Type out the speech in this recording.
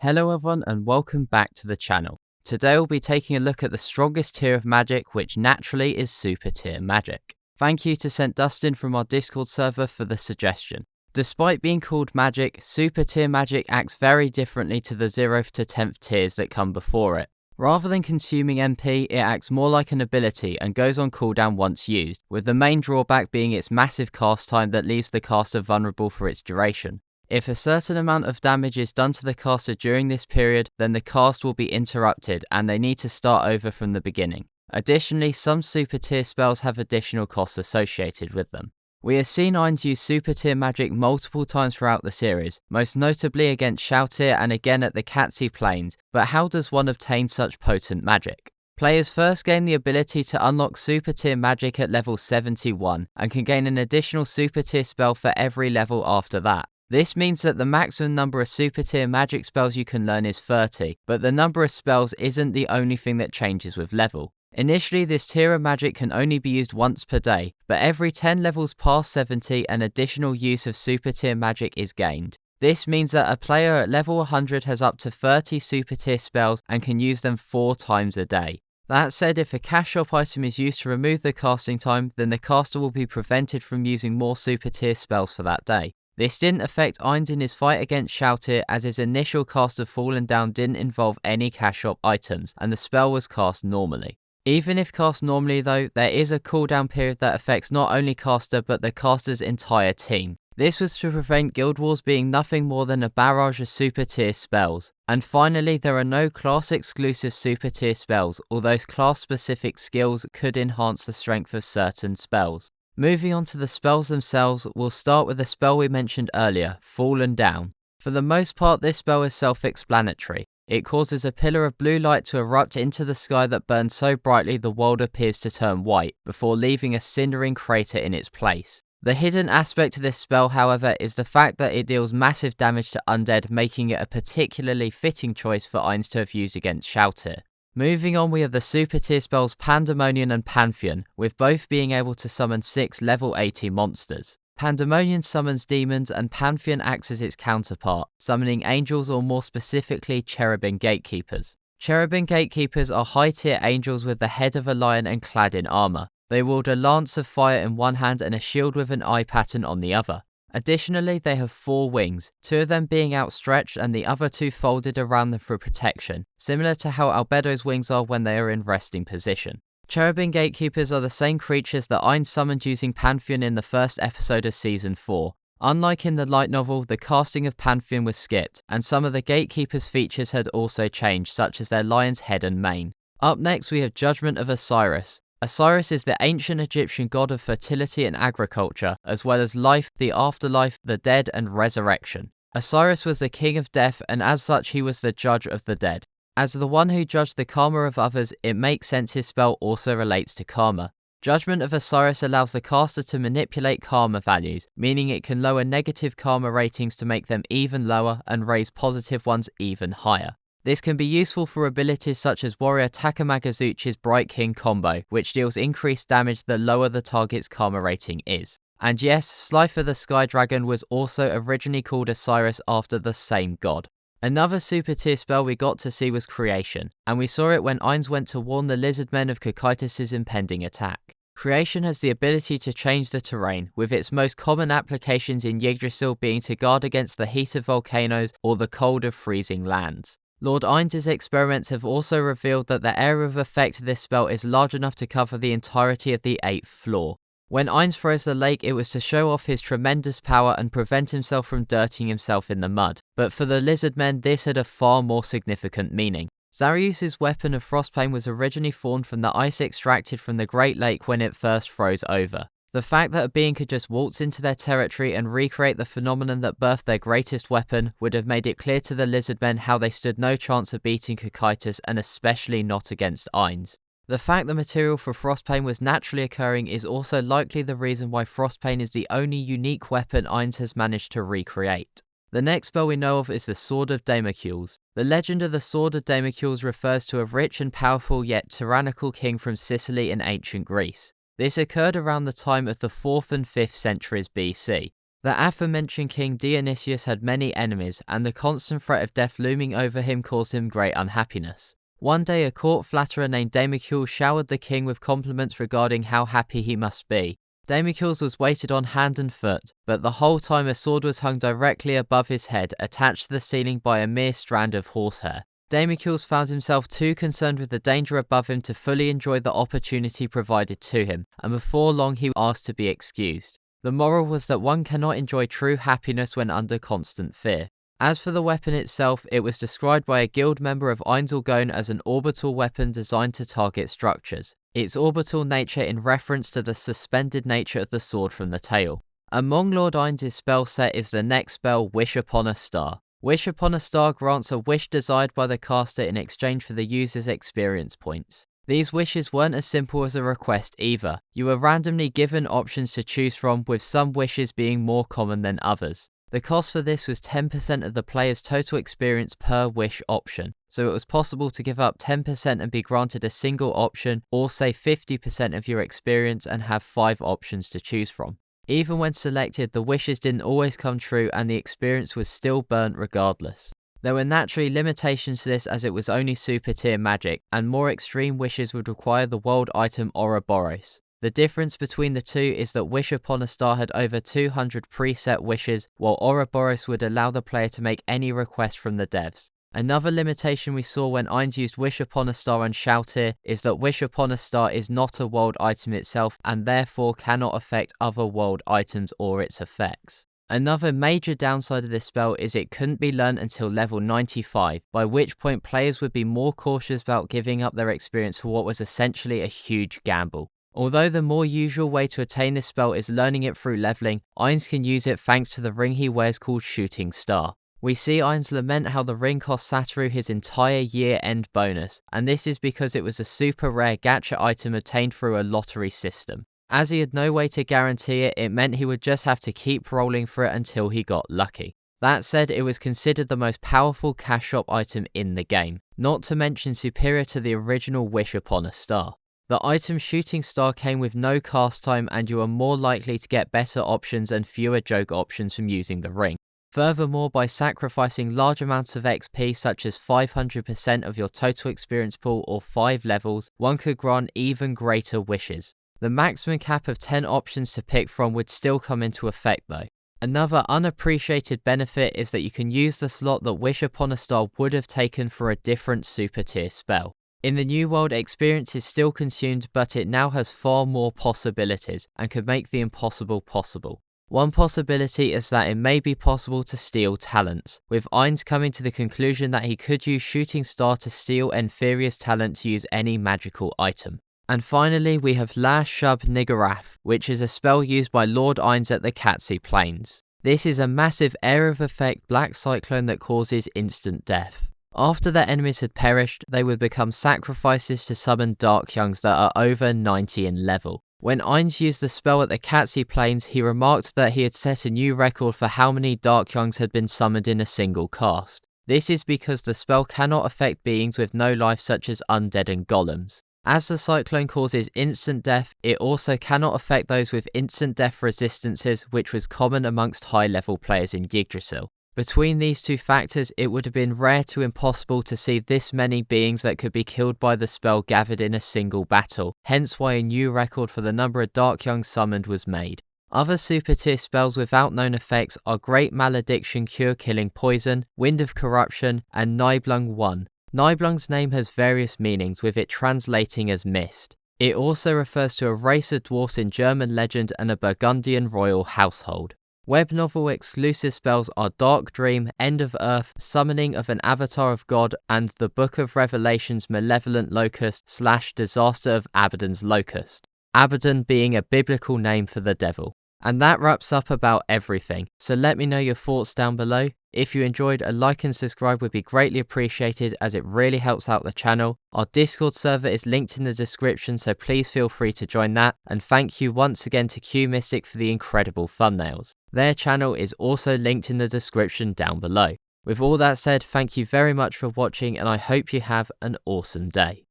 Hello everyone and welcome back to the channel. Today we'll be taking a look at the strongest tier of magic, which naturally is super tier magic. Thank you to St. Dustin from our Discord server for the suggestion. Despite being called magic, super tier magic acts very differently to the 0th to 10th tiers that come before it. Rather than consuming MP, it acts more like an ability and goes on cooldown once used, with the main drawback being its massive cast time that leaves the caster vulnerable for its duration. If a certain amount of damage is done to the caster during this period, then the cast will be interrupted and they need to start over from the beginning. Additionally, some super tier spells have additional costs associated with them. We have seen Ainz use super tier magic multiple times throughout the series, most notably against Shalltear and again at the Katsi Plains, but how does one obtain such potent magic? Players first gain the ability to unlock super tier magic at level 71 and can gain an additional super tier spell for every level after that. This means that the maximum number of super tier magic spells you can learn is 30, but the number of spells isn't the only thing that changes with level. Initially, this tier of magic can only be used once per day, but every 10 levels past 70 an additional use of super tier magic is gained. This means that a player at level 100 has up to 30 super tier spells and can use them 4 times a day. That said, if a cash shop item is used to remove the casting time, then the caster will be prevented from using more super tier spells for that day. This didn't affect Ainz in his fight against Shalltear, as his initial cast of Fallen Down didn't involve any cash shop items and the spell was cast normally. Even if cast normally though, there is a cooldown period that affects not only caster but the caster's entire team. This was to prevent guild wars being nothing more than a barrage of super tier spells. And finally, there are no class exclusive super tier spells, although class specific skills could enhance the strength of certain spells. Moving on to the spells themselves, we'll start with the spell we mentioned earlier, Fallen Down. For the most part, this spell is self-explanatory. It causes a pillar of blue light to erupt into the sky that burns so brightly the world appears to turn white, before leaving a cindering crater in its place. The hidden aspect to this spell, however, is the fact that it deals massive damage to undead, making it a particularly fitting choice for Ainz to have used against Shalltear. Moving on, we have the super tier spells Pandemonium and Pantheon, with both being able to summon 6 level 80 monsters. Pandemonium summons demons and Pantheon acts as its counterpart, summoning angels or more specifically cherubim gatekeepers. Cherubim gatekeepers are high tier angels with the head of a lion and clad in armor. They wield a lance of fire in one hand and a shield with an eye pattern on the other. Additionally, they have 4 wings, 2 of them being outstretched and the other 2 folded around them for protection, similar to how Albedo's wings are when they are in resting position. Cherubim Gatekeepers are the same creatures that Ainz summoned using Pantheon in the first episode of Season 4. Unlike in the light novel, the casting of Pantheon was skipped, and some of the Gatekeepers' features had also changed, such as their lion's head and mane. Up next we have Judgement of Osiris. Osiris is the ancient Egyptian god of fertility and agriculture, as well as life, the afterlife, the dead, and resurrection. Osiris was the king of death, and as such he was the judge of the dead. As the one who judged the karma of others, it makes sense his spell also relates to karma. Judgement of Osiris allows the caster to manipulate karma values, meaning it can lower negative karma ratings to make them even lower and raise positive ones even higher. This can be useful for abilities such as warrior Takamagazuchi's Bright King combo, which deals increased damage the lower the target's karma rating is. And yes, Slifer the Sky Dragon was also originally called Osiris after the same god. Another super tier spell we got to see was Creation, and we saw it when Ainz went to warn the lizardmen of Cocytus' impending attack. Creation has the ability to change the terrain, with its most common applications in Yggdrasil being to guard against the heat of volcanoes or the cold of freezing lands. Lord Ainz's experiments have also revealed that the area of effect of this spell is large enough to cover the entirety of the 8th floor. When Ainz froze the lake, it was to show off his tremendous power and prevent himself from dirtying himself in the mud, but for the lizardmen this had a far more significant meaning. Zarius's weapon of Frostplane was originally formed from the ice extracted from the Great Lake when it first froze over. The fact that a being could just waltz into their territory and recreate the phenomenon that birthed their greatest weapon would have made it clear to the lizardmen how they stood no chance of beating Cocytus, and especially not against Ainz. The fact the material for Frostplane was naturally occurring is also likely the reason why Frostplane is the only unique weapon Ainz has managed to recreate. The next spell we know of is the Sword of Damocles. The legend of the Sword of Damocles refers to a rich and powerful yet tyrannical king from Sicily in ancient Greece. This occurred around the time of the 4th and 5th centuries BC. The aforementioned King Dionysius had many enemies, and the constant threat of death looming over him caused him great unhappiness. One day a court flatterer named Damocles showered the king with compliments regarding how happy he must be. Damocles was weighted on hand and foot, but the whole time a sword was hung directly above his head, attached to the ceiling by a mere strand of horsehair. Damocles found himself too concerned with the danger above him to fully enjoy the opportunity provided to him, and before long he asked to be excused. The moral was that one cannot enjoy true happiness when under constant fear. As for the weapon itself, it was described by a guild member of Ainz as an orbital weapon designed to target structures. Its orbital nature in reference to the suspended nature of the sword from the tail. Among Lord Ainz's spell set is the next spell, Wish Upon a Star. Wish Upon a Star grants a wish desired by the caster in exchange for the user's experience points. These wishes weren't as simple as a request either. You were randomly given options to choose from, with some wishes being more common than others. The cost for this was 10% of the player's total experience per wish option, so it was possible to give up 10% and be granted a single option, or say 50% of your experience and have 5 options to choose from. Even when selected, the wishes didn't always come true and the experience was still burnt regardless. There were naturally limitations to this, as it was only super tier magic, and more extreme wishes would require the world item Ouroboros. The difference between the two is that Wish Upon a Star had over 200 preset wishes, while Ouroboros would allow the player to make any request from the devs. Another limitation we saw when Ainz used Wish Upon a Star on Shalltear is that Wish Upon a Star is not a world item itself and therefore cannot affect other world items or its effects. Another major downside of this spell is it couldn't be learned until level 95, by which point players would be more cautious about giving up their experience for what was essentially a huge gamble. Although the more usual way to attain this spell is learning it through leveling, Ainz can use it thanks to the ring he wears called Shooting Star. We see Ainz lament how the ring cost Subaru his entire year-end bonus, and this is because it was a super rare gacha item obtained through a lottery system. As he had no way to guarantee it, it meant he would just have to keep rolling for it until he got lucky. That said, it was considered the most powerful cash shop item in the game, not to mention superior to the original Wish Upon a Star. The item Shooting Star came with no cast time, and you are more likely to get better options and fewer joke options from using the ring. Furthermore, by sacrificing large amounts of XP such as 500% of your total experience pool or 5 levels, one could grant even greater wishes. The maximum cap of 10 options to pick from would still come into effect though. Another unappreciated benefit is that you can use the slot that Wish Upon a Star would have taken for a different super tier spell. In the New World, experience is still consumed, but it now has far more possibilities and could make the impossible possible. One possibility is that it may be possible to steal talents, with Ainz coming to the conclusion that he could use Shooting Star to steal Nferia's talent to use any magical item. And finally, we have La Shub-Niggurath, which is a spell used by Lord Ainz at the Catsi Plains. This is a massive area of effect black cyclone that causes instant death. After their enemies had perished, they would become sacrifices to summon Dark Youngs that are over 90 in level. When Ainz used the spell at the Catsi Plains, he remarked that he had set a new record for how many Dark Youngs had been summoned in a single cast. This is because the spell cannot affect beings with no life such as undead and golems. As the cyclone causes instant death, it also cannot affect those with instant death resistances, which was common amongst high-level players in Yggdrasil. Between these two factors, it would have been rare to impossible to see this many beings that could be killed by the spell gathered in a single battle, hence why a new record for the number of Dark Young summoned was made. Other super tier spells without known effects are Great Malediction Cure Killing Poison, Wind of Corruption, and Nibelung 1. Nibelung's name has various meanings, with it translating as mist. It also refers to a race of dwarfs in German legend and a Burgundian royal household. Web novel exclusive spells are Dark Dream, End of Earth, Summoning of an Avatar of God, and the Book of Revelation's Malevolent Locust / Disaster of Abaddon's Locust. Abaddon being a biblical name for the devil. And that wraps up about everything, so let me know your thoughts down below. If you enjoyed, a like and subscribe would be greatly appreciated, as it really helps out the channel. Our Discord server is linked in the description, so please feel free to join that, and thank you once again to Q Mystic for the incredible thumbnails. Their channel is also linked in the description down below. With all that said, thank you very much for watching, and I hope you have an awesome day.